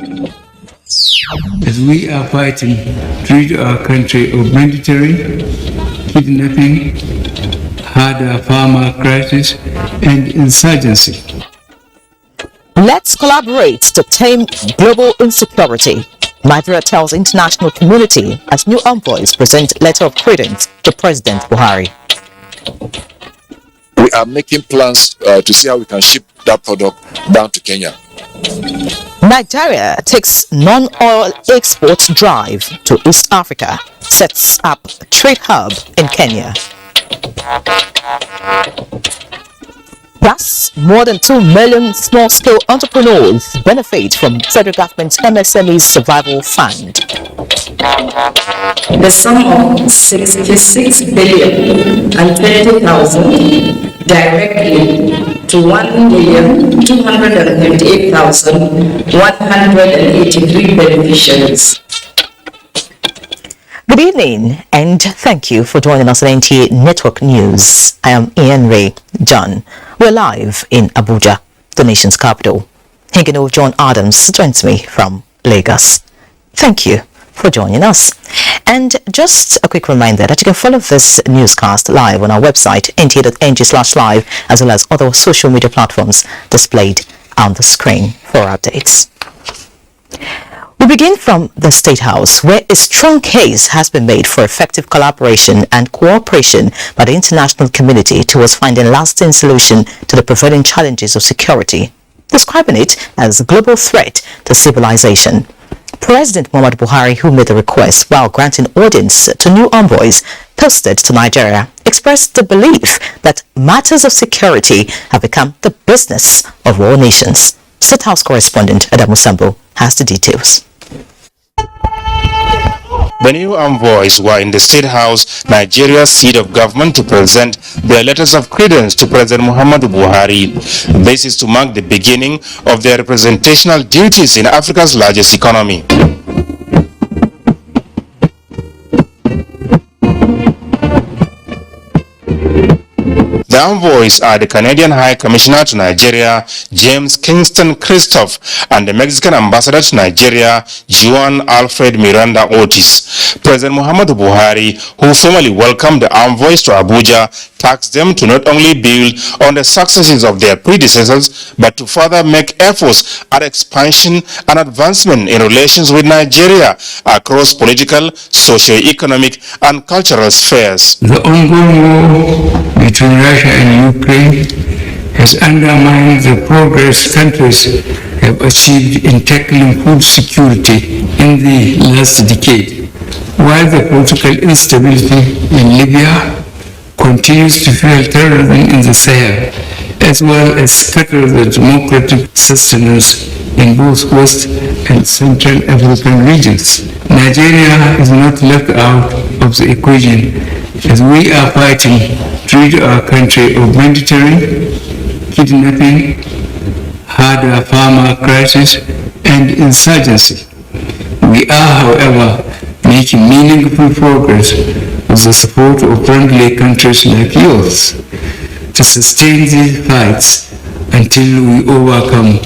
As we are fighting to rid our country of banditry, kidnapping, harder farmer crisis, and insurgency. Let's collaborate to tame global insecurity. Nigeria tells international community as new envoys present letter of credence to President Buhari. We are making plans to see how we can ship that product down to Kenya. Nigeria takes non-oil export drive to East Africa, sets up trade hub in Kenya. Plus, more than 2 million small-scale entrepreneurs benefit from federal government's MSMEs Survival Fund. The sum of 66 billion and 20,000 directly to 1,258,183 beneficiaries. Good evening and thank you for joining us on NTA Network News. I am Ian Ray John. We're live in Abuja, the nation's capital. Hingano John Adams joins me from Lagos. Thank you for joining us. And just a quick reminder that you can follow this newscast live on our website, nta.ng/live, as well as other social media platforms displayed on the screen for updates. We begin from the State House, where a strong case has been made for effective collaboration and cooperation by the international community towards finding a lasting solution to the prevailing challenges of security, describing it as a global threat to civilization. President Muhammadu Buhari, who made the request while granting audience to new envoys posted to Nigeria, expressed the belief that matters of security have become the business of all nations. State House correspondent Adamu Sambo has the details. The new envoys were in the State House, Nigeria's seat of government, to present their letters of credence to President Muhammadu Buhari. This is to mark the beginning of their representational duties in Africa's largest economy. The envoys are the Canadian High Commissioner to Nigeria, James Kingston Christophe, and the Mexican Ambassador to Nigeria, Juan Alfred Miranda Ortiz. President Muhammadu Buhari, who formally welcomed the envoys to Abuja, tasked them to not only build on the successes of their predecessors, but to further make efforts at expansion and advancement in relations with Nigeria across political, socio-economic, and cultural spheres. The ongoing war between Russia and Ukraine has undermined the progress countries have achieved in tackling food security in the last decade, while the political instability in Libya continues to fuel terrorism in the Sahel, as well as scatter the democratic sustenance in both West and Central African regions. Nigeria is not left out of the equation as we are fighting to rid our country of banditry, kidnapping, harder farmer crisis, and insurgency. We are, however, making meaningful progress with the support of friendly countries like yours to sustain these fights until we overcome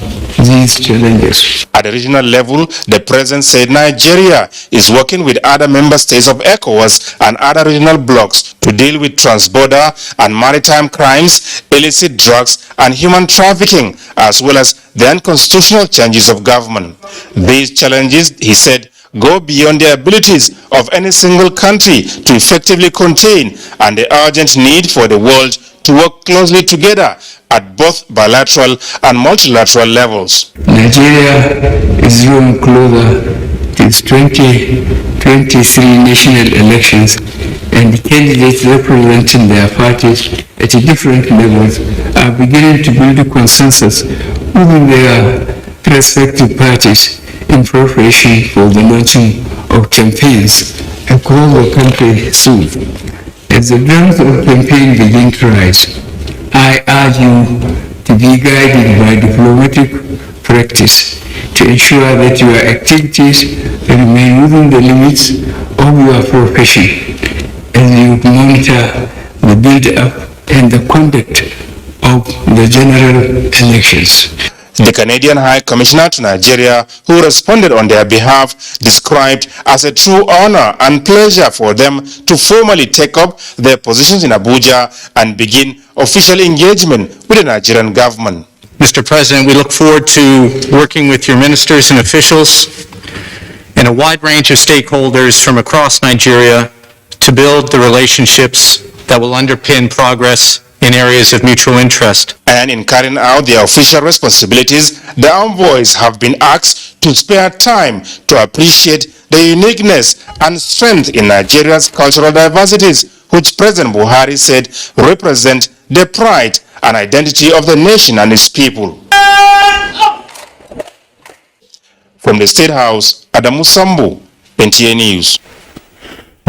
these challenges. At the regional level, the president said Nigeria is working with other member states of ECOWAS and other regional blocs to deal with transborder and maritime crimes, illicit drugs, and human trafficking, as well as the unconstitutional changes of government. These challenges, he said, go beyond the abilities of any single country to effectively contain, and the urgent need for the world to work closely together at both bilateral and multilateral levels. Nigeria is drawing closer to its 2023 national elections, and the candidates representing their parties at different levels are beginning to build a consensus within their respective parties in preparation for the launching of campaigns across the country soon. As the drums of campaign begin to rise, I urge you to be guided by diplomatic practice to ensure that your activities remain within the limits of your profession as you monitor the build-up and the conduct of the general elections. The Canadian High Commissioner to Nigeria, who responded on their behalf, described as a true honor and pleasure for them to formally take up their positions in Abuja and begin official engagement with the Nigerian government. Mr. President, we look forward to working with your ministers and officials and a wide range of stakeholders from across Nigeria to build the relationships that will underpin progress in areas of mutual interest. And in carrying out their official responsibilities, the envoys have been asked to spare time to appreciate the uniqueness and strength in Nigeria's cultural diversities, which President Buhari said represent the pride and identity of the nation and its people. From the State House, Adamu Sambu, NTA News.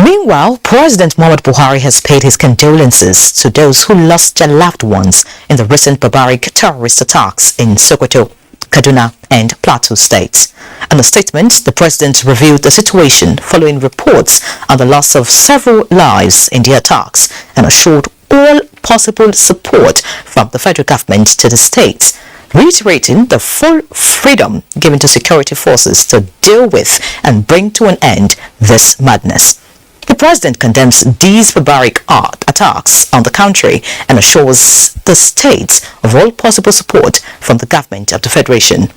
Meanwhile, President Muhammad Buhari has paid his condolences to those who lost their loved ones in the recent barbaric terrorist attacks in Sokoto, Kaduna, and Plateau states. In a statement, the president reviewed the situation following reports on the loss of several lives in the attacks and assured all possible support from the federal government to the states, reiterating the full freedom given to security forces to deal with and bring to an end this madness. The president condemns these barbaric attacks on the country and assures the states of all possible support from the government of the Federation.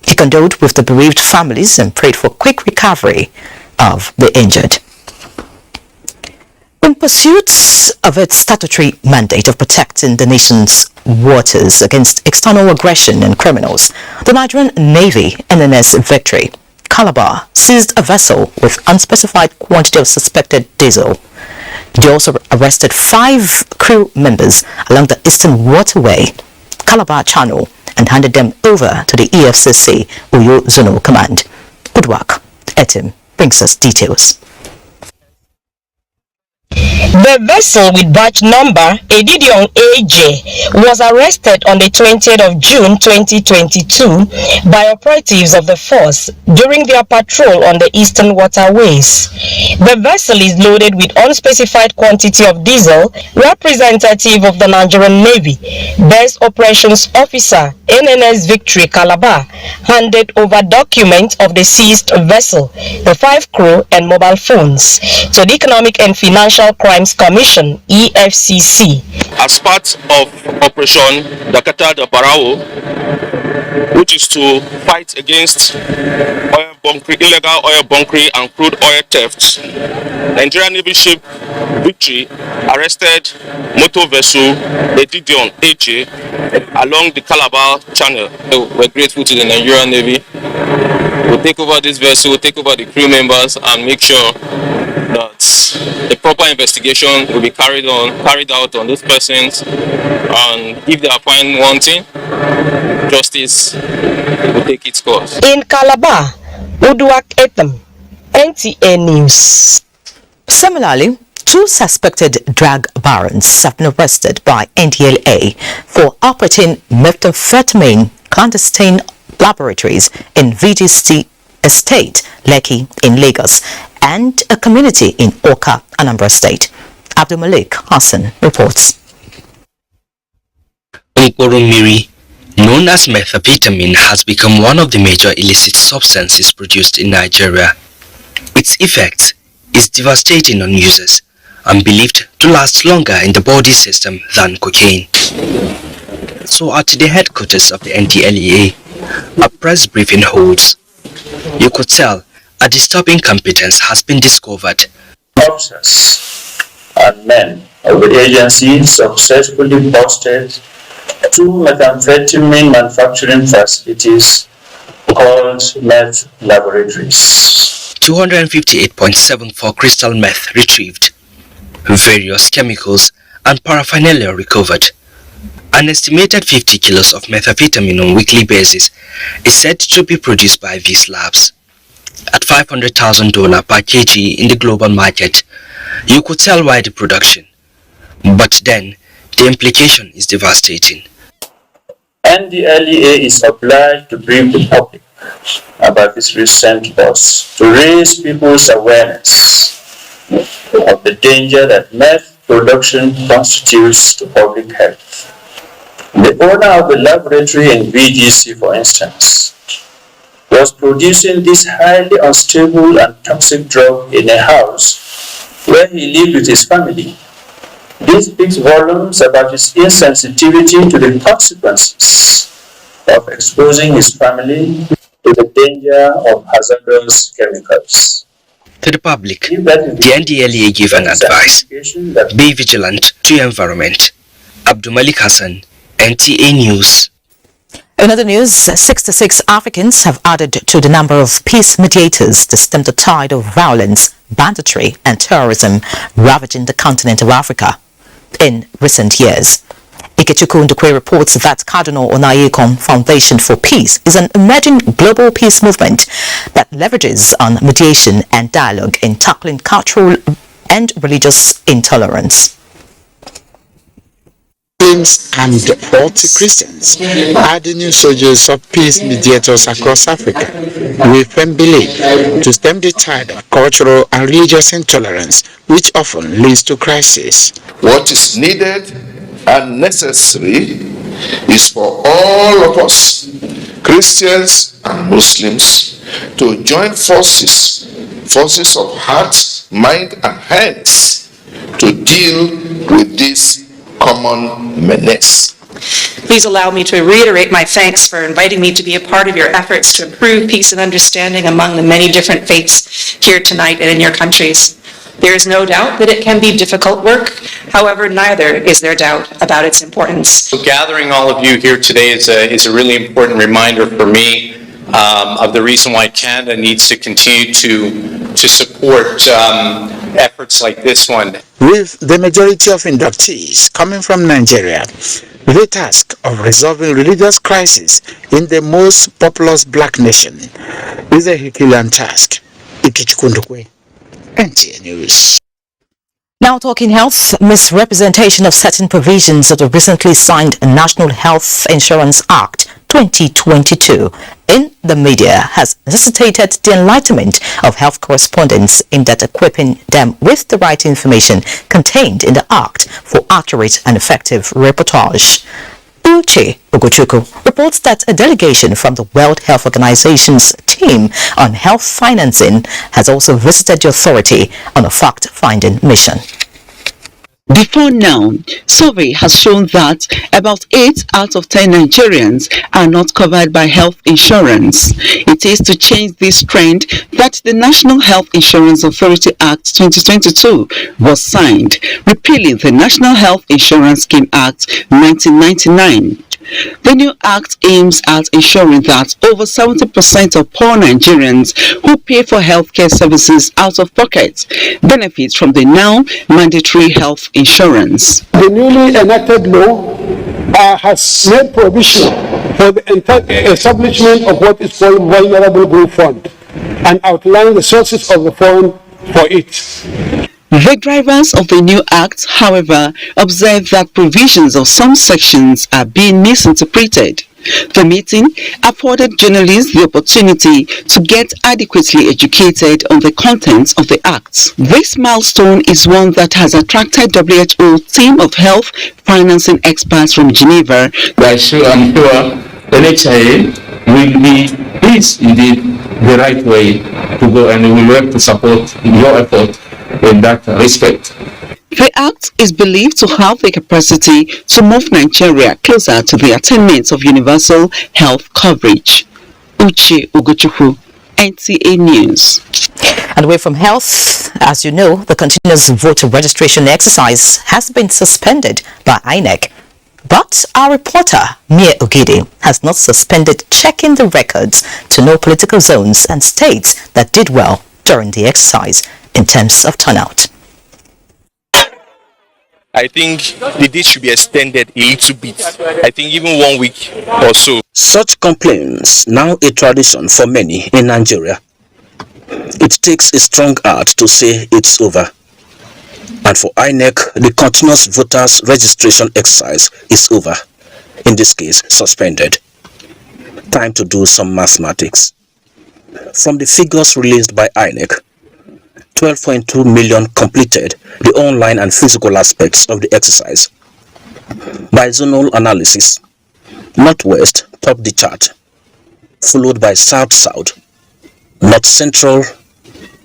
He condoled with the bereaved families and prayed for quick recovery of the injured. In pursuit of its statutory mandate of protecting the nation's waters against external aggression and criminals, the Nigerian Navy NNS Victory Calabar seized a vessel with unspecified quantity of suspected diesel. They also arrested 5 crew members along the Eastern Waterway, Calabar Channel, and handed them over to the EFCC Uyo Zonal Command. Goodwork. Etim brings us details. The vessel with batch number Edidion AJ was arrested on the 20th of June 2022 by operatives of the force during their patrol on the eastern waterways. The vessel is loaded with unspecified quantity of diesel. Representative of the Nigerian Navy, Best Operations Officer, NNS Victory Calabar, handed over documents of the seized vessel, the 5 crew and mobile phones, to the Economic and Financial Crimes Commission, EFCC. As part of Operation Dakata da Barao, which is to fight against illegal oil bunkering and crude oil thefts, Nigerian Navy ship Victory arrested motor vessel Edidion AJ along the Calabar Channel. We're grateful to the Nigerian Navy. We'll take over this vessel, we'll take over the crew members and make sure that a proper investigation will be carried out on those persons, and if they are found wanting, justice will take its course. In Calabar, Goodwork Etim, NTA News. Similarly, 2 suspected drug barons have been arrested by NDLA for operating methamphetamine clandestine laboratories in VGC Estate, Lekki in Lagos, and a community in Oka, Anambra State. Abdul Malik Hassan reports. Miri, known as methamphetamine, has become one of the major illicit substances produced in Nigeria. Its effect is devastating on users and believed to last longer in the body system than cocaine. So at the headquarters of the NTLEA, a press briefing holds. You could tell a disturbing competence has been discovered. Officers and men of the agency successfully busted 2 methamphetamine manufacturing facilities called meth laboratories. 258.74 crystal meth retrieved, various chemicals and paraphernalia recovered. An estimated 50 kilos of methamphetamine on a weekly basis is said to be produced by these labs. At $500,000 per kg in the global market, you could tell why the production. But then, the implication is devastating. NDLEA is obliged to brief the public about this recent loss to raise people's awareness of the danger that meth production constitutes to public health. The owner of the laboratory in VGC, for instance, was producing this highly unstable and toxic drug in a house where he lived with his family. This speaks volumes about his insensitivity to the consequences of exposing his family to the danger of hazardous chemicals. To the public, the NDLEA give an advice: be vigilant to your environment. Abdul Malik Hassan, NTA News. In other news, 66 Africans have added to the number of peace mediators to stem the tide of violence, banditry and terrorism ravaging the continent of Africa in recent years. Ikechukwu Ndukwe reports that Cardinal Onayekon Foundation for Peace is an emerging global peace movement that leverages on mediation and dialogue in tackling cultural and religious intolerance. Muslims and 40 Christians are the new soldiers of peace mediators across Africa, with firm belief to stem the tide of cultural and religious intolerance, which often leads to crisis. What is needed and necessary is for all of us, Christians and Muslims, to join forces of heart, mind and hands, to deal with this common menace. Please allow me to reiterate my thanks for inviting me to be a part of your efforts to improve peace and understanding among the many different faiths here tonight and in your countries. There is no doubt that it can be difficult work. However, neither is there doubt about its importance. So gathering all of you here today is a really important reminder for me of the reason why Canada needs to continue to support efforts like this one. With the majority of inductees coming from Nigeria, the task of resolving religious crisis in the most populous black nation is a Herculean task. Ikechukwu Ndukwe, NTA News. Now talking health, misrepresentation of certain provisions of the recently signed National Health Insurance Act 2022 in the media has necessitated the enlightenment of health correspondents in that equipping them with the right information contained in the Act for accurate and effective reportage. Uche Ugochukwu reports that a delegation from the World Health Organization's team on health financing has also visited the authority on a fact-finding mission. Before now, survey has shown that about 8 out of 10 Nigerians are not covered by health insurance. It is to change this trend that the National Health Insurance Authority Act 2022 was signed, repealing the National Health Insurance Scheme Act 1999. The new act aims at ensuring that over 70% of poor Nigerians who pay for healthcare services out of pocket benefit from the now mandatory health insurance. The newly enacted law has made provision for the establishment of what is called Vulnerable Group Fund and outlined the sources of the fund for it. The drivers of the new act, however, observe that provisions of some sections are being misinterpreted. The meeting afforded journalists the opportunity to get adequately educated on the contents of the act. This milestone is one that has attracted WHO team of health financing experts from Geneva. I'm sure the NHIA is indeed the right way to go, and we will work to support your effort in that respect. The act is believed to have the capacity to move Nigeria closer to the attainment of universal health coverage. Uche Ugochukwu, NTA News. And away from health, as you know, the continuous voter registration exercise has been suspended by INEC. But our reporter, Mia Ogidi, has not suspended checking the records to know political zones and states that did well during the exercise in terms of turnout. I think the date should be extended a little bit. I think even 1 week or so. Such complaints now a tradition for many in Nigeria. It takes a strong heart to say it's over. And for INEC, the continuous voters registration exercise is over. In this case, suspended. Time to do some mathematics. From the figures released by INEC, 12.2 million completed the online and physical aspects of the exercise. By zonal analysis, Northwest topped the chart, followed by South-South, North-Central,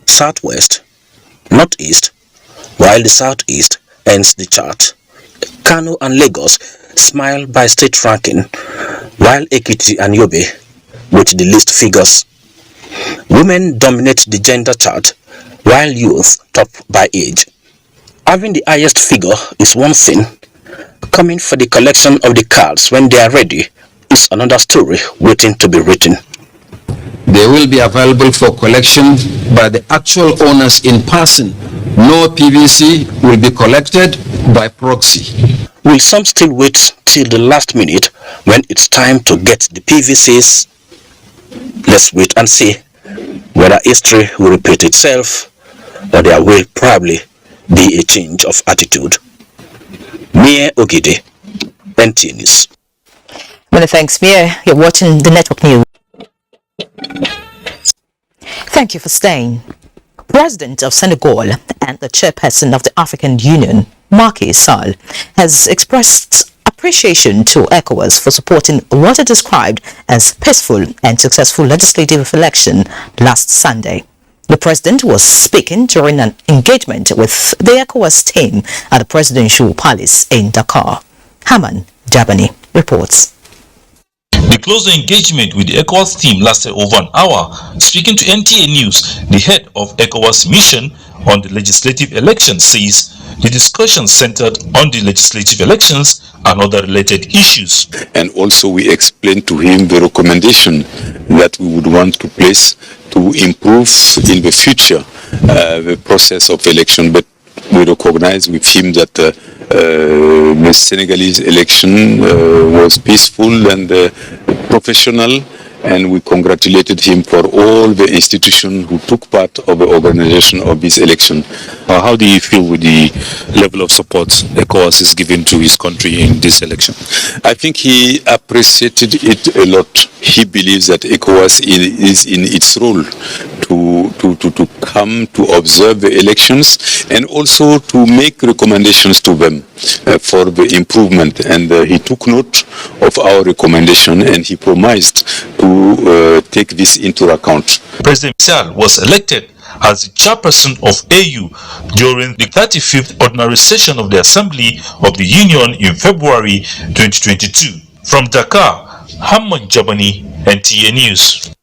Southwest, Northeast, while the Southeast ends the chart. Kano and Lagos smile by state ranking, while Ekiti and Yobe with the least figures. Women dominate the gender chart, while youth top by age. Having the highest figure is one thing. Coming for the collection of the cards when they are ready is another story waiting to be written. They will be available for collection by the actual owners in person. No PVC will be collected by proxy. Will some still wait till the last minute when it's time to get the PVCs? Let's wait and see whether history will repeat itself or there will probably be a change of attitude. Mie Ogide, NTA News. Many thanks, Mie. You're watching the Network News. Thank you for staying. President of Senegal and the chairperson of the African Union, Macky Sall, has expressed appreciation to ECOWAS for supporting what it described as peaceful and successful legislative election last Sunday. The president was speaking during an engagement with the ECOWAS team at the presidential palace in Dakar. Haman Jabani reports. The close engagement with the ECOWAS team lasted over an hour. Speaking to NTA News, the head of ECOWAS mission on the legislative elections says the discussion centered on the legislative elections and other related issues. And also we explained to him the recommendation that we would want to place to improve in the future the process of election. But we recognize with him that the Senegalese election was peaceful and professional, and we congratulated him for all the institutions who took part of the organization of this election. How do you feel with the level of support ECOWAS is giving to his country in this election? I think he appreciated it a lot. He believes that ECOWAS is in its role to come to observe the elections and also to make recommendations to them for the improvement. And he took note of our recommendation and he promised to take this into account. President Sall was elected as the chairperson of AU during the 35th ordinary session of the Assembly of the Union in February 2022. From Dakar, Hamad Jabani, NTA News.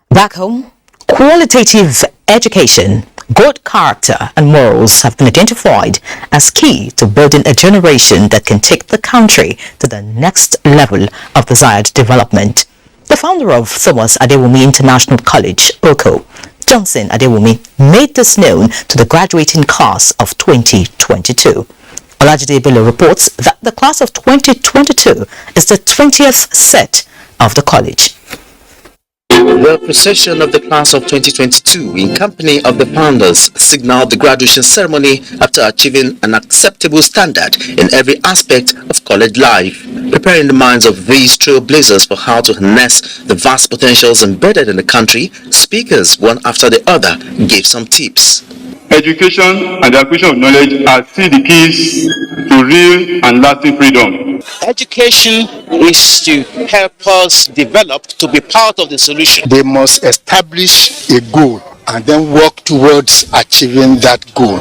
Back home, qualitative education, good character and morals have been identified as key to building a generation that can take the country to the next level of desired development. The founder of Thomas Adewumi International College, OCO, Johnson Adewumi, made this known to the graduating class of 2022. Olajide Bello reports that the class of 2022 is the 20th set of the college. The procession of the class of 2022 in company of the founders signaled the graduation ceremony after achieving an acceptable standard in every aspect of college life, preparing the minds of these trailblazers for how to harness the vast potentials embedded in the country. Speakers, one after the other, gave some tips. Education and the acquisition of knowledge are still the keys to real and lasting freedom. Education is to help us develop to be part of the solution. They must establish a goal and then work towards achieving that goal.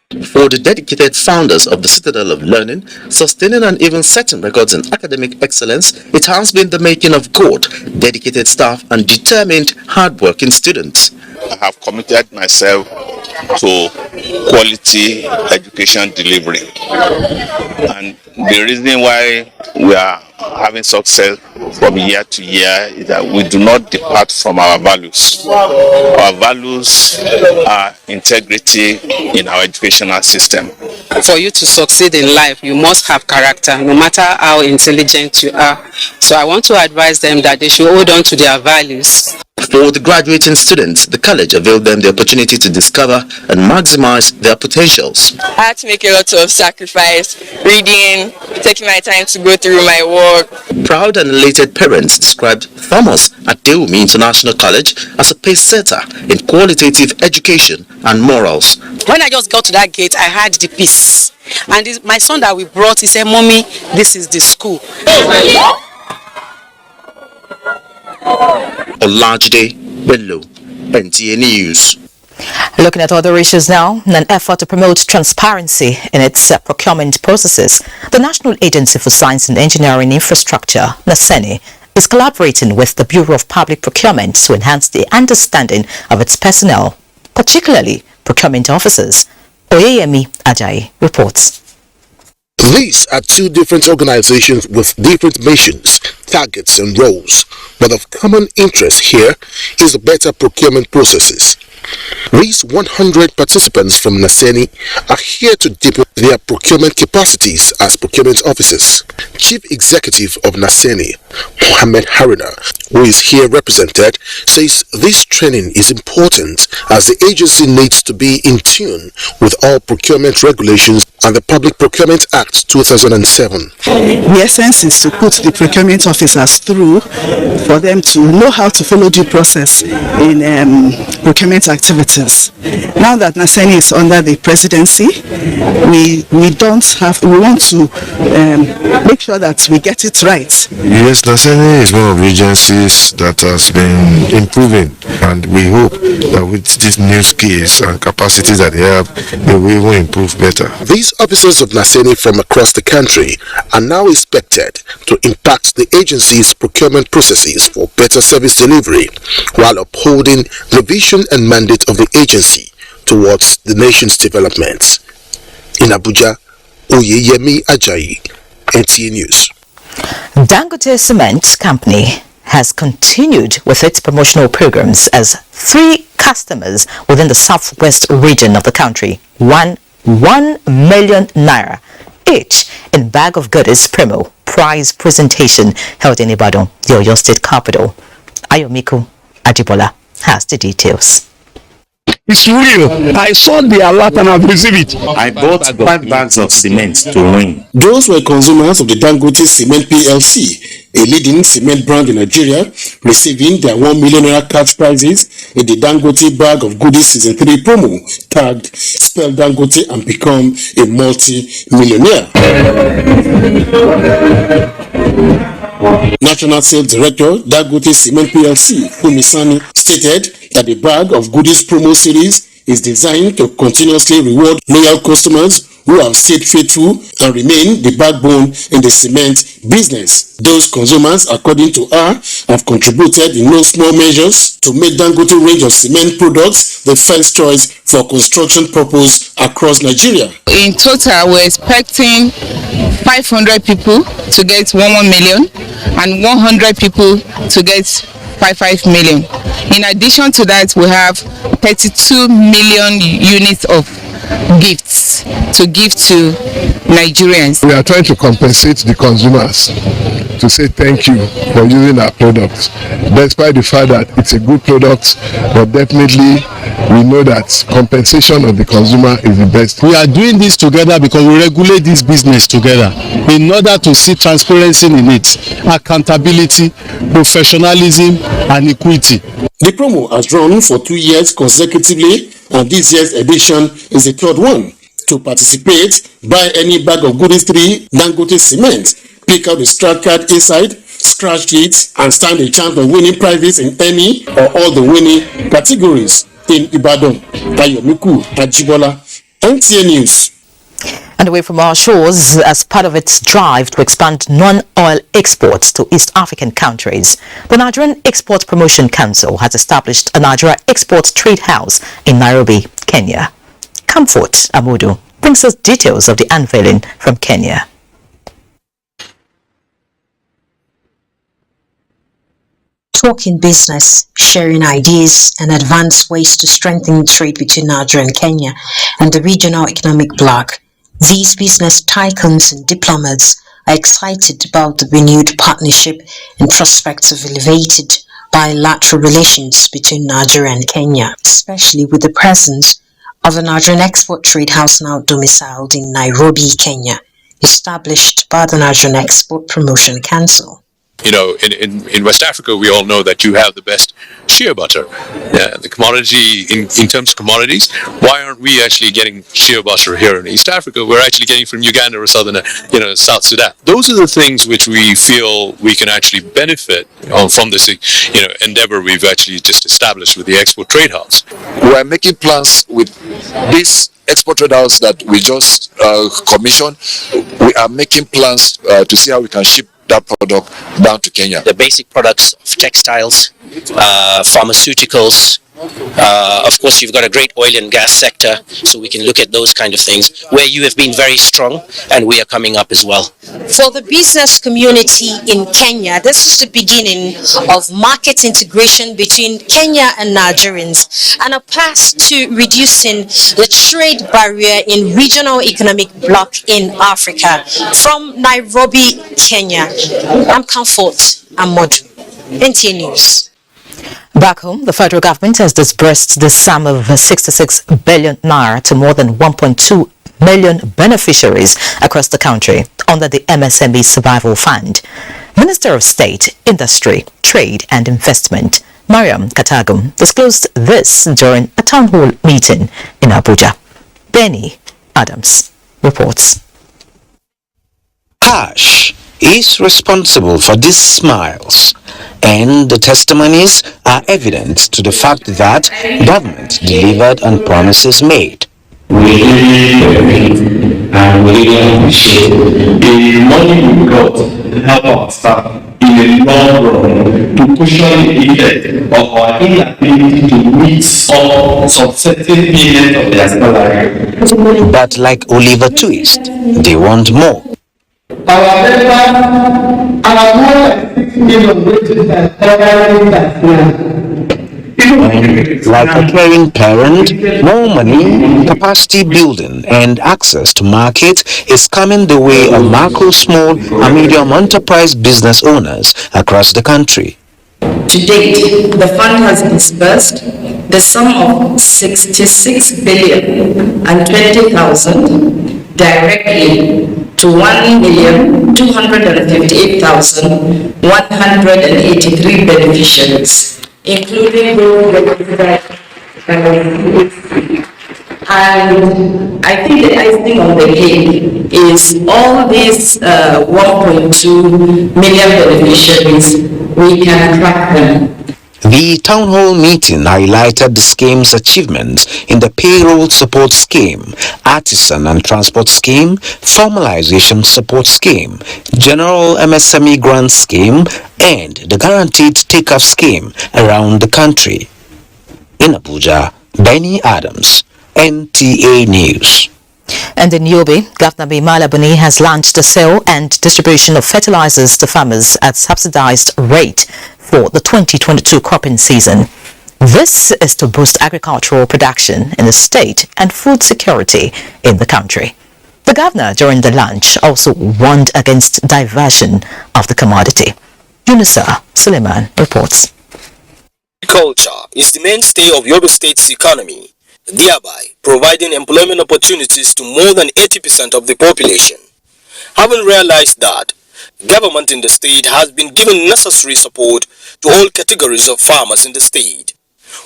For the dedicated founders of the Citadel of Learning, sustaining and even setting records in academic excellence, it has been the making of good, dedicated staff and determined, hard-working students. I have committed myself to quality education delivery. And the reason why we are having success from year to year is that we do not depart from our values. Our values are integrity in our educational system. For you to succeed in life, you must have character, no matter how intelligent you are. So I want to advise them that they should hold on to their values. For the graduating students, the college availed them the opportunity to discover and maximize their potentials. I had to make a lot of sacrifice, reading, taking my time to go through my work. Proud and elated parents described Thomas at Deumi International College as a pace setter in qualitative education and morals. When I just got to that gate, I had the peace. And my son that we brought, he said, "Mommy, this is the school." Olajide Bello, NTA News. Looking at other issues now, in an effort to promote transparency in its procurement processes, the National Agency for Science and Engineering Infrastructure, NASENI, is collaborating with the Bureau of Public Procurement to enhance the understanding of its personnel, particularly procurement officers. Oyeyemi Ajayi reports. These are two different organizations with different missions, targets and roles, but of common interest here is the better procurement processes. These 100 participants from NASENI are here to deepen their procurement capacities as procurement officers. Chief Executive of NASENI, Mohammed Haruna, who is here represented, says this training is important as the agency needs to be in tune with all procurement regulations and the Public Procurement Act 2007. The essence is to put the procurement officers through for them to know how to follow due process in procurement activities. Now that NASENI is under the presidency, we want to make sure that we get it right. Yes, NASENI is one of the agencies that has been improving, and we hope that with these new skills and capacities that they have, they will improve better. These officers of NASENI from across the country are now expected to impact the agency's procurement processes for better service delivery while upholding the vision and mandate of the agency towards the nation's development. In Abuja, Oyeyemi Ajayi, NTA News. Dangote Cement Company has continued with its promotional programs as 3 customers within the southwest region of the country won 1 million naira each in bag of goodies promo prize presentation held in Ibadan, the Oyo State capital. Ayomiku Ajibola has the details. It's real. I saw the alert and I've received it. I bought 5 bags of cement to win. Those were consumers of the Dangote Cement PLC, a leading cement brand in Nigeria, receiving their 1 million naira cash prizes in the Dangote Bag of Goodies Season 3 promo, tagged Spell Dangote and Become a Multi-Millionaire. National Sales Director, Dangote Cement PLC, Fumisani, stated that the Bag of Goodies promo series is designed to continuously reward loyal customers who have stayed faithful and remain the backbone in the cement business. Those consumers, according to her, have contributed in no small measures to make Dangote range of cement products the first choice for construction purpose across Nigeria. In total, we're expecting 500 people to get 1 million and 100 people to get 5 million. In addition to that, we have 32 million units of gifts to give to Nigerians. We are trying to compensate the consumers to say thank you for using our products, despite the fact that it's a good product, but definitely we know that compensation of the consumer is the best. We are doing this together because we regulate this business together in order to see transparency in it, accountability, professionalism and equity. The promo has run for 2 years consecutively, and this year's edition is the 3rd one. To participate, buy any bag of Goodies 3 Dangote Cement, pick out the strat card inside, scratch it, and stand a chance of winning prizes in any or all the winning categories. In Ibadan, Ayomiku Ajibola, NTA News. And away from our shores, as part of its drive to expand non-oil exports to East African countries, the Nigerian Export Promotion Council has established a Nigeria Export Trade House in Nairobi, Kenya. Comfort Amudu brings us details of the unveiling from Kenya. Talking business, sharing ideas and advanced ways to strengthen trade between Nigeria and Kenya and the regional economic bloc. These business tycoons and diplomats are excited about the renewed partnership and prospects of elevated bilateral relations between Nigeria and Kenya, especially with the presence of the Nigerian Export Trade House now domiciled in Nairobi, Kenya, established by the Nigerian Export Promotion Council. You know, in West Africa, we all know that you have the best shea butter. The commodity, in terms of commodities, why aren't we actually getting shea butter here in East Africa? We're actually getting from Uganda or South Sudan. Those are the things which we feel we can actually benefit from this, endeavor we've actually just established with the Export Trade House. We are making plans with this Export Trade House that we just commissioned. We are making plans to see how we can ship that product down to Kenya. The basic products of textiles, pharmaceuticals, of course you've got a great oil and gas sector, so we can look at those kind of things where you have been very strong and we are coming up as well. For the business community in Kenya, this is the beginning of market integration between Kenya and Nigerians and a path to reducing the trade barrier in regional economic bloc in Africa. From Nairobi, Kenya, I'm Comfort Amodu, NTA News. Back home, the federal government has disbursed the sum of 66 billion naira to more than 1.2 million beneficiaries across the country under the MSME Survival Fund. Minister of State, Industry, Trade and Investment, Mariam Katagum, disclosed this during a town hall meeting in Abuja. Benny Adams reports. Cash is responsible for these smiles, and the testimonies are evident to the fact that government delivered on promises made. We really and we really appreciate the money we got to help our staff in the long run to cushion the effect of our inability to meet some certain payment of their salary. But like Oliver Twist, they want more. Our members are more than 6 million wages that Like a caring parent, more money, capacity building, and access to market is coming the way of macro, small, and medium enterprise business owners across the country. To date, the fund has disbursed the sum of 66 billion and 20,000 directly to 1,258,183 beneficiaries, including those registered and I think the icing on the cake is all these 1.2 million beneficiaries, we can track them. The town hall meeting highlighted the scheme's achievements in the payroll support scheme, artisan and transport scheme, formalization support scheme, general MSME grant scheme, and the guaranteed take-off scheme around the country. In Abuja, Benny Adams, NTA News. And in Yobe, Governor Malabuni has launched the sale and distribution of fertilizers to farmers at subsidized rate for the 2022 cropping season. This is to boost agricultural production in the state and food security in the country. The governor, during the launch, also warned against diversion of the commodity. Yunusa Suleiman reports. Agriculture is the mainstay of Yobe State's economy, thereby providing employment opportunities to more than 80% of the population. Having realized that, government in the state has been given necessary support to all categories of farmers in the state.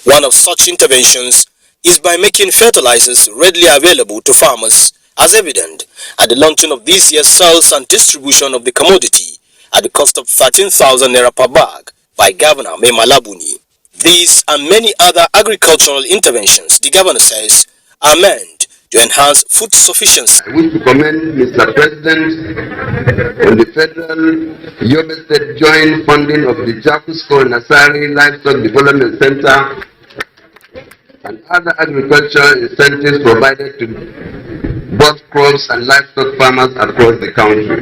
One of such interventions is by making fertilizers readily available to farmers, as evident at the launching of this year's sales and distribution of the commodity at the cost of 13,000 naira per bag by Governor Malabuni. These and many other agricultural interventions, the governor says, are meant to enhance food sufficiency. I wish to commend Mr. President on the federal Yobe State joint funding of the Jakusko Nasari Livestock Development Center and other agricultural incentives provided to both crops and livestock farmers across the country.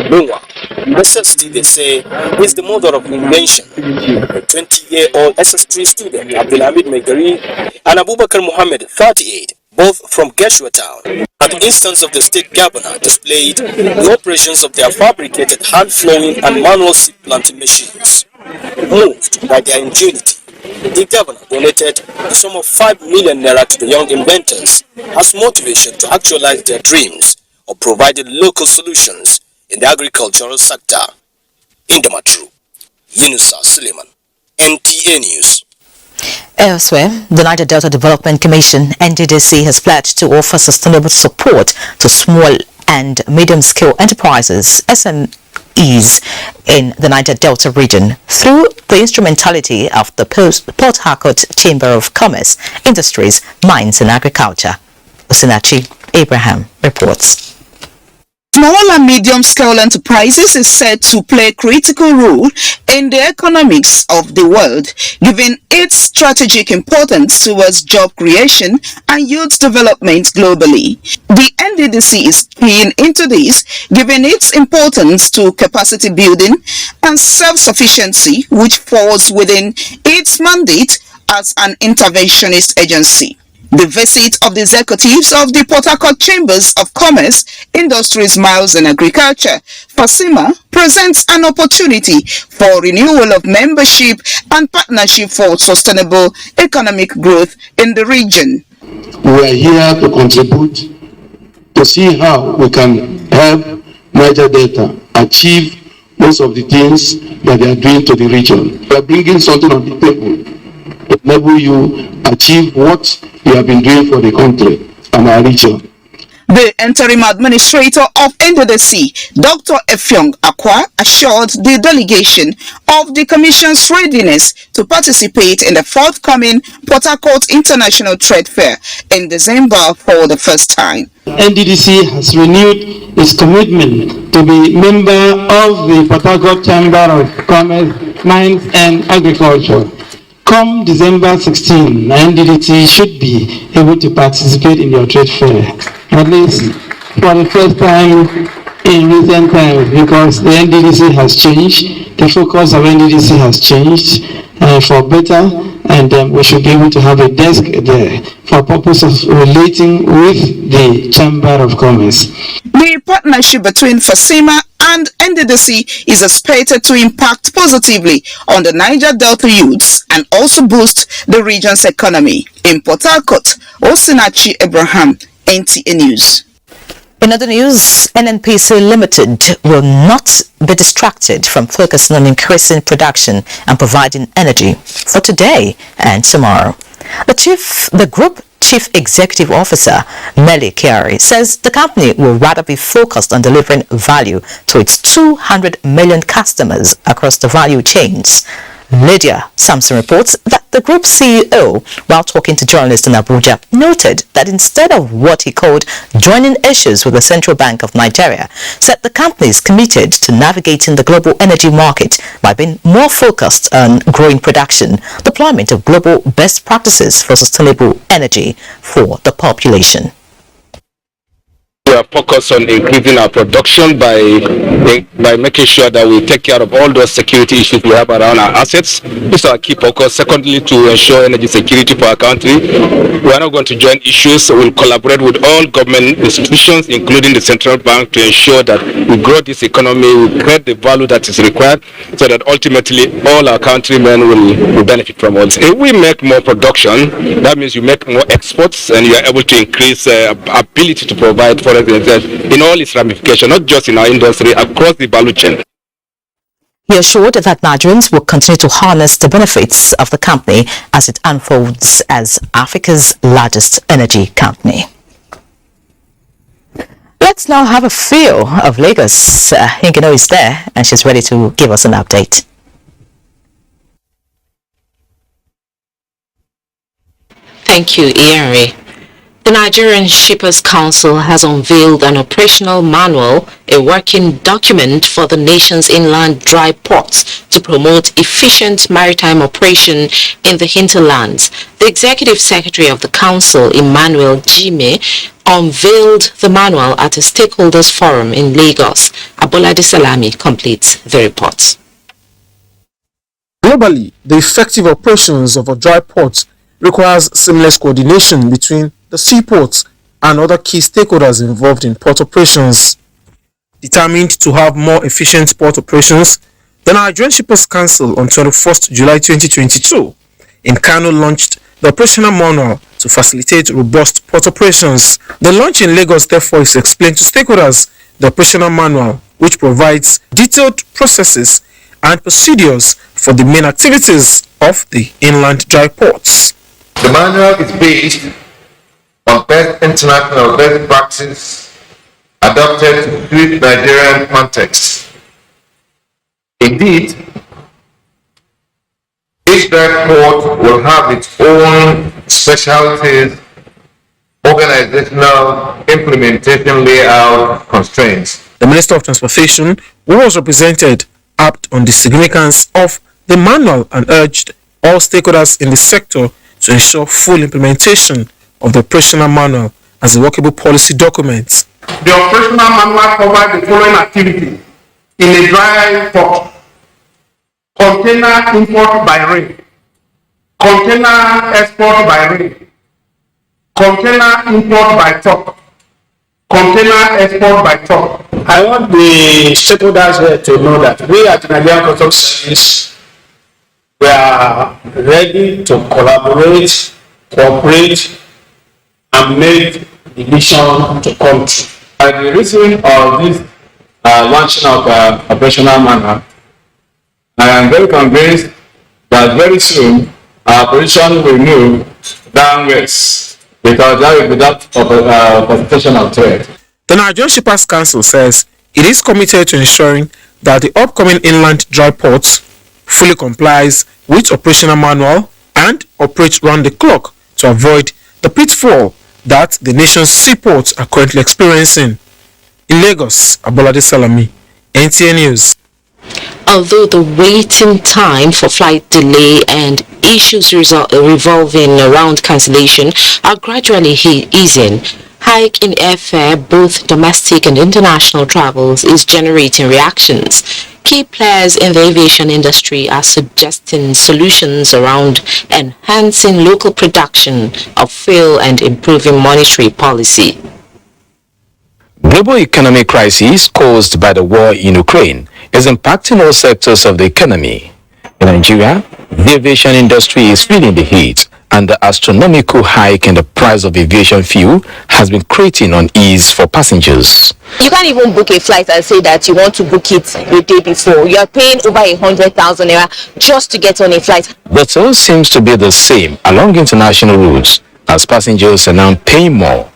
Meanwhile, necessity, they say, is the mother of invention. A 20-year-old SS3 student, Abdulhamid Megari, and Abubakar Muhammad, 38, both from Geshua Town, at the instance of the state governor, displayed the operations of their fabricated hand-flowing and manual seed planting machines. Moved by their ingenuity, the governor donated a sum of 5 million naira to the young inventors as motivation to actualize their dreams of providing local solutions in the agricultural sector. In the Matru, Yunusa Suleiman, NTA News. Elsewhere, the Niger Delta Development Commission, NDDC, has pledged to offer sustainable support to small and medium-scale enterprises, SMEs, in the Niger Delta region through the instrumentality of the Port Harcourt Chamber of Commerce, Industries, Mines and Agriculture. Osinachi Abraham reports. Small and medium-scale enterprises is said to play a critical role in the economics of the world, given its strategic importance towards job creation and youth development globally. The NDDC is keen into this, given its importance to capacity building and self-sufficiency, which falls within its mandate as an interventionist agency. The visit of the executives of the Port Harcourt Chambers of Commerce, Industries, Mines and Agriculture, FASIMA, presents an opportunity for renewal of membership and partnership for sustainable economic growth in the region. We are here to contribute to see how we can help Niger Delta achieve most of the things that they are doing to the region. We are bringing something on the table to enable you achieve what you have been doing for the country and our region. The interim administrator of NDDC, Dr. Effiong Akwa, assured the delegation of the Commission's readiness to participate in the forthcoming Port Harcourt International Trade Fair in December for the first time. NDDC has renewed its commitment to be member of the Port Harcourt Chamber of Commerce, Mines and Agriculture. Come December 16, NDDC should be able to participate in your trade fair, at least for the first time in recent times, because the NDDC has changed, the focus of NDDC has changed for better, and we should be able to have a desk there for purpose of relating with the Chamber of Commerce. The partnership between FASIMA and NDDC is expected to impact positively on the Niger Delta youths and also boost the region's economy. In Port Harcourt, Osinachi Abraham, NTA News. In other news, NNPC Limited will not be distracted from focusing on increasing production and providing energy for today and tomorrow. The Group Chief Executive Officer, Melly Kiari, says the company will rather be focused on delivering value to its 200 million customers across the value chains. Lydia Sampson reports that the group CEO, while talking to journalists in Abuja, noted that instead of what he called joining issues with the Central Bank of Nigeria, said the company is committed to navigating the global energy market by being more focused on growing production, deployment of global best practices for sustainable energy for the population. We are focused on increasing our production by making sure that we take care of all those security issues we have around our assets. This is our key focus. Secondly, to ensure energy security for our country. We are not going to join issues, so we'll collaborate with all government institutions, including the Central Bank, to ensure that we grow this economy, we create the value that is required, so that ultimately all our countrymen will benefit from all this. If we make more production, that means you make more exports and you are able to increase ability to provide for in all its ramifications, not just in our industry, across the value chain. He assured that Nigerians will continue to harness the benefits of the company as it unfolds as Africa's largest energy company. Let's now have a feel of Lagos. Hingano is there and she's ready to give us an update. Thank you, Henry. The Nigerian Shippers Council has unveiled an operational manual, a working document for the nation's inland dry ports to promote efficient maritime operation in the hinterlands. The Executive Secretary of the Council, Emmanuel Jime, unveiled the manual at a stakeholders forum in Lagos. Abolade Salami completes the report. Globally, the effective operations of a dry port requires seamless coordination between the seaports, and other key stakeholders involved in port operations. Determined to have more efficient port operations, the Nigerian Shippers Council on 21st July 2022 in Kano launched the operational manual to facilitate robust port operations. The launch in Lagos therefore is explained to stakeholders the operational manual, which provides detailed processes and procedures for the main activities of the inland dry ports. The manual is based on best international best practices adopted to suit Nigerian context. Indeed, each dry port will have its own specialties, organizational, implementation, layout, constraints. The Minister of Transportation, who was represented, harped on the significance of the manual and urged all stakeholders in the sector to ensure full implementation of the operational manual as a workable policy document. The operational manual covers the following activities in a dry port: container import by rail, container export by rail, container import by truck, container export by truck. I want the stakeholders here to know that we at the Nigerian Customs Service, we are ready to collaborate, cooperate, and make the mission to come true. By the reason of this launching of operational manual, I am very convinced that very soon our operation will move downwards because that will be that concentration of trade. The Nigerian Shippers Council says it is committed to ensuring that the upcoming inland dry ports fully complies with operational manual and operates round the clock to avoid the pitfall that the nation's seaports are currently experiencing. In Lagos, Abolade Salami, NTA News. Although the waiting time for flight delay and issues revolving around cancellation are gradually easing, hike in airfare, both domestic and international travels, is generating reactions. Key players in the aviation industry are suggesting solutions around enhancing local production of fuel and improving monetary policy. Global economic crisis caused by the war in Ukraine is impacting all sectors of the economy. In Nigeria, the aviation industry is feeling the heat, and the astronomical hike in the price of aviation fuel has been creating unease for passengers. You can't even book a flight and say that you want to book it the day before. You are paying over 100,000 naira just to get on a flight. The tone seems to be the same along international routes, as passengers are now paying more.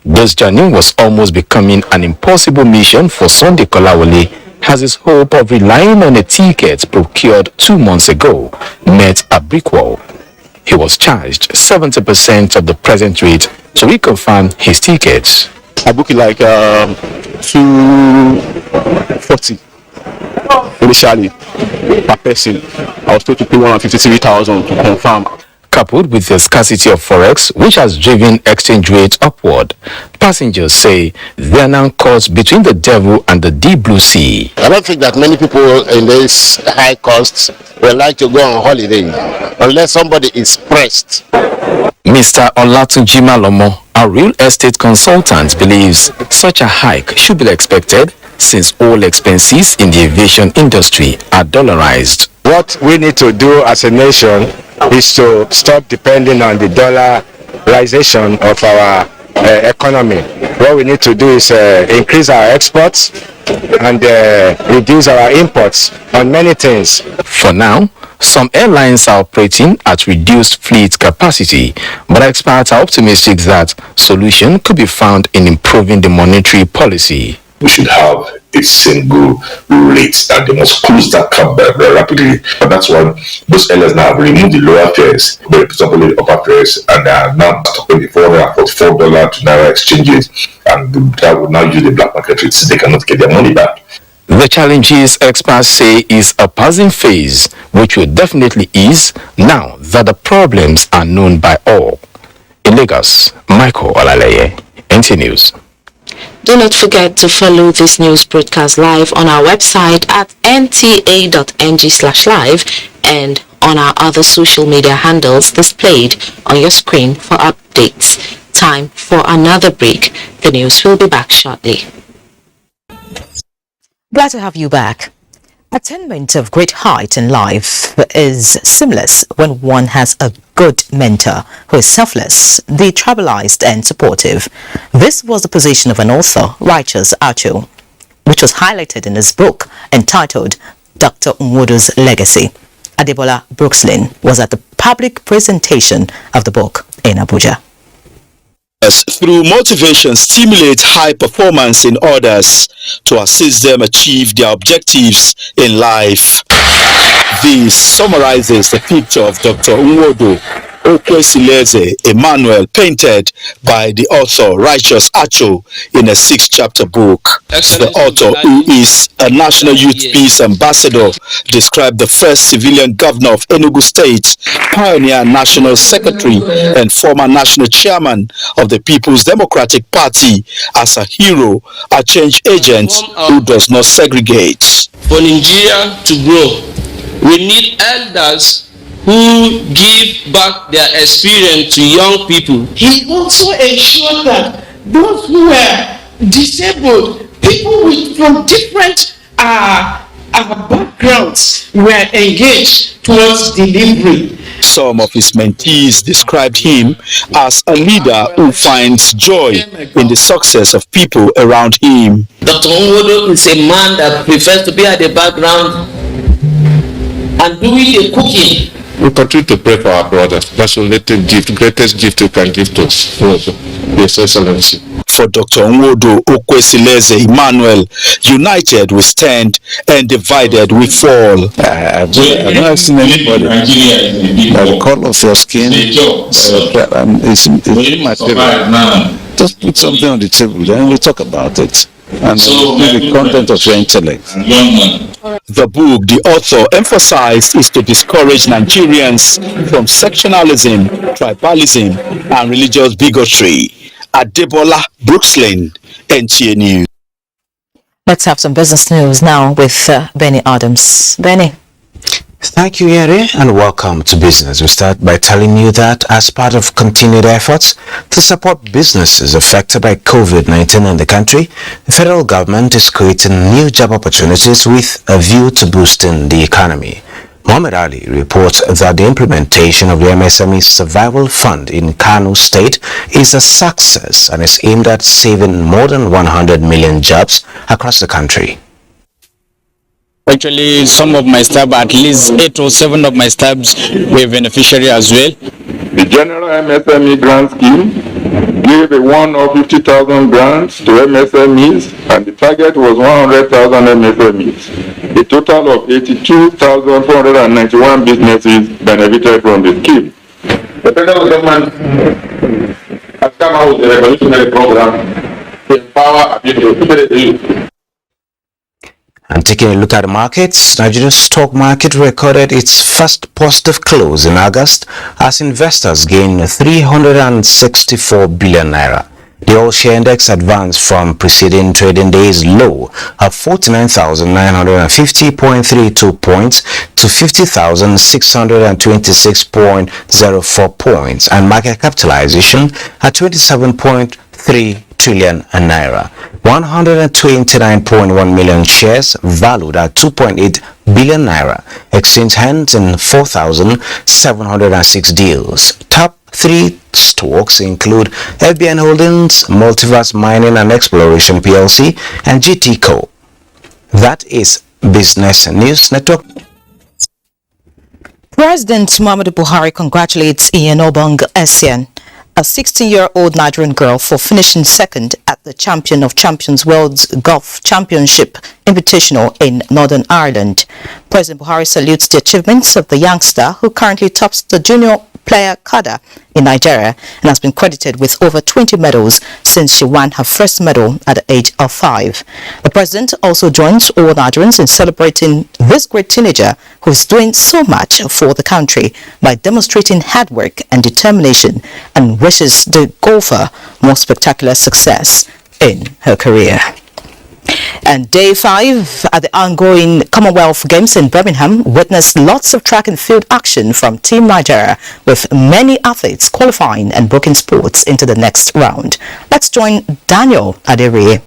This journey was almost becoming an impossible mission for Sunday Kolawole, as his hope of relying on a ticket procured 2 months ago met a brick wall. He was charged 70% of the present rate to reconfirm his tickets. I booked it like 240 initially per person. I was told to pay 153,000 to confirm. Coupled with the scarcity of forex, which has driven exchange rates upward, passengers say they are now caught between the devil and the deep blue sea. I don't think that many people in this high costs will like to go on holiday unless somebody is pressed. Mr. Olatunji Malomo, a real estate consultant, believes such a hike should be expected since all expenses in the aviation industry are dollarized. What we need to do as a nation is to stop depending on the dollarization of our economy. What we need to do is increase our exports and reduce our imports on many things. For now, some airlines are operating at reduced fleet capacity, but experts are optimistic that solution could be found in improving the monetary policy. We should have a single rate that they must close that gap very rapidly. But that's why those airlines now have removed the lower fares, but put up the upper fares, and they are now stopping the $444 to Naira exchanges, and that will now use the black market rates. They cannot get their money back. The challenges, experts say, is a passing phase, which will definitely ease now that the problems are known by all. In Lagos, Michael Olaleye, NTA News. Do not forget to follow this news broadcast live on our website at nta.ng/live and on our other social media handles displayed on your screen for updates. Time for another break. The news will be back shortly. Glad to have you back. Attainment of great height in life is seamless when one has a good mentor who is selfless, detribalized and supportive. This was the position of an author, Righteous Acho, which was highlighted in his book entitled Dr. Nwodo's Legacy. Adebola Brookslyn was at the public presentation of the book in Abuja. Through motivation, stimulate high performance in others to assist them achieve their objectives in life. This summarizes the picture of Dr. Nwodo Okwesileze Emmanuel, painted by the author Righteous Acho in a 6-chapter book. The author, who is a National Youth Peace Ambassador, described the first civilian governor of Enugu State, pioneer national secretary and former national chairman of the People's Democratic Party as a hero, a change agent who does not segregate. For Nigeria to grow, we need elders who give back their experience to young people. He also ensured that those who were disabled, people from different backgrounds, were engaged towards delivery. Some of his mentees described him as a leader who finds joy in the success of people around him. Dr. Nwodo is a man that prefers to be at the background and doing the cooking. We continue to pray for our brothers. That's the greatest gift you can give to us, His Excellency. For Dr. Nwodo Okwesileze Emmanuel, united we stand and divided we fall. I've never seen anybody by the color of your skin is immaterial. Just put something on the table, then we'll talk about it. And the content of your intellect. The book the author emphasized is to discourage Nigerians from sectionalism, tribalism, and religious bigotry. Adebola Brookslyn, NTA News. Let's have some business news now with Benny Adams. Benny. Thank you, Yeri, and welcome to Business. We start by telling you that as part of continued efforts to support businesses affected by COVID-19 in the country, the federal government is creating new job opportunities with a view to boosting the economy. Mohammed Ali reports that the implementation of the MSME Survival Fund in Kano State is a success and is aimed at saving more than 100 million jobs across the country. Actually, some of my staff, at least 8 or 7 of my staffs, were beneficiary as well. The General MSME Grant Scheme gave a one-off 50,000 grants to MSMEs, and the target was 100,000 MSMEs. A total of 82,491 businesses benefited from the scheme. The federal government has come out with a revolutionary program to empower people. And taking a look at the markets, Nigeria's stock market recorded its first positive close in August as investors gained 364 billion naira. The all-share index advanced from preceding trading day's low of 49,950.32 points to 50,626.04 points and market capitalization at 27.3 trillion naira. 129.1 million shares valued at 2.8 billion naira exchanged hands in 4,706 deals. Top 3 stocks include FBN Holdings, Multiverse Mining and Exploration PLC, and GT Co. That is Business News Network. President Muhammadu Buhari congratulates Ian Obong Essien, a 16-year-old Nigerian girl, for finishing second at the Champion of Champions World Golf Championship Invitational in Northern Ireland. President Buhari salutes the achievements of the youngster, who currently tops the junior player cadre in Nigeria and has been credited with over 20 medals since she won her first medal at the age of 5. The president also joins all Nigerians in celebrating this great teenager who is doing so much for the country by demonstrating hard work and determination, and wishes the golfer more spectacular success in her career. And day 5 at the ongoing Commonwealth Games in Birmingham witnessed lots of track and field action from Team Nigeria, with many athletes qualifying and booking spots into the next round. Let's join Daniel Adere